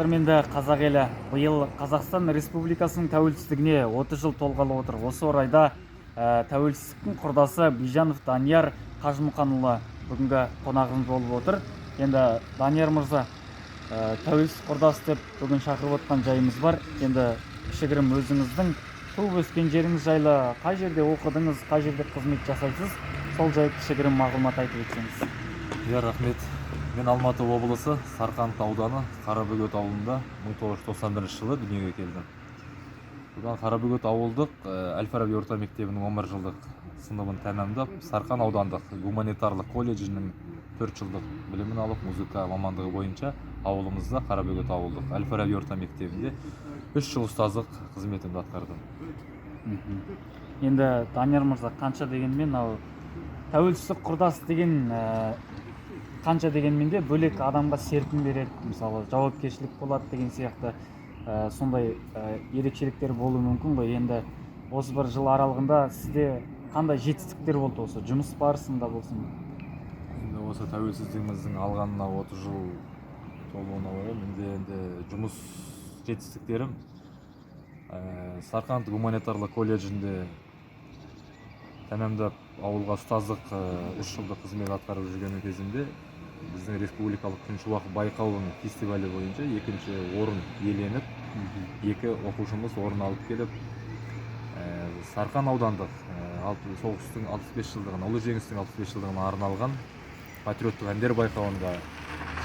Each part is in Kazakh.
Қадірменді қазақ елі, биыл Қазақстан Республикасының тәуелсіздігіне 30 жыл толғалы отыр. Осы орайда тәуелсіздіктің құрдасы Бижанов Данияр Қажымұқанұлы бүгінгі қонағымыз болып отыр. Енді Данияр мырза, тәуелсіз құрдас деп бүгін шақырып отқан жайымыз бар. Енді кішігірім өзіңіздің туып өскен жеріңіз жайлы, қай жерде оқыдыңыз, қай жерде қызмет жасайсыз, сол жайлы кішігірім мағлұмат айтып өтсеңіз. Рахмет. Мен Алматы облысы Сарқанд ауданы Қарабөгет ауылында 1991 жылы дүниеге келдім. Бұдан Қарабөгет ауылдық Әл-Фараби орта мектебінің 11 жылдық сыныбын тәмамдап, Сарқан аудандық гуманитарлық колледжінің 4 жылдық білімін алып, музыка мамандығы бойынша ауылымызда Қарабөгет ауылдық Әл-Фараби орта мектебінде 3 жыл ұстаздық қызметімді атқардым. Енді Данияр мырза, қанша дегенмен тәуелсіздік құрдас деген қанша дегенмен де бөлек адамға серпін береді, мысалы жауапкершілік болады деген сияқты сондай ерекшеліктер болуы мүмкін ғой. Енді осы бір жыл аралығында сізде қандай жетістіктер болды, осы жұмыс барысында болсын? Енді осы тәуелсіздігіміздің алғанына 30 жыл толуына орай енді жұмыс жетістіктерім Сарқанд гуманитарлық колледжінде тәмамдап ауылға ұстаздық 3 жылдық қызмет атқарып жүрген кезімде біздің республикалық күншуақ байқауының фестивалі бойынша екінші орын иеленіп, 2 оқушымыз орын алып келіп, Сарқан аудандық соғыстың 65 жылдығына, ұлы жеңістің 65 жылдығына арналған патриоттық әндер байқауында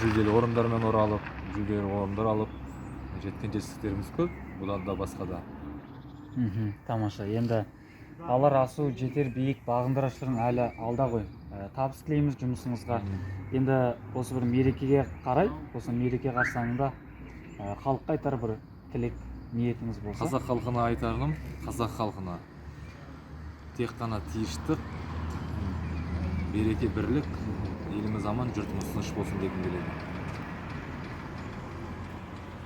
жүлделі орындармен оралып, жүлделі орындар алып, жеткен жетістіктеріміз көп, бұдан да басқа да. Тамаша. Енді алар асу, жетер биік бағындырушылардың әлі алда ғой. Табыс тілейміз жұмысыңызға. Енді осы бір мерекеге қарай, осы мереке қарсаңында халыққа айтар бір тілек, ниетіңіз болса? Қазақ халқына айтарым, қазақ халқына тек қана тыныштық, береке, бірлік, еліміз аман, жұртымыз тыныш болсын дегім келеді.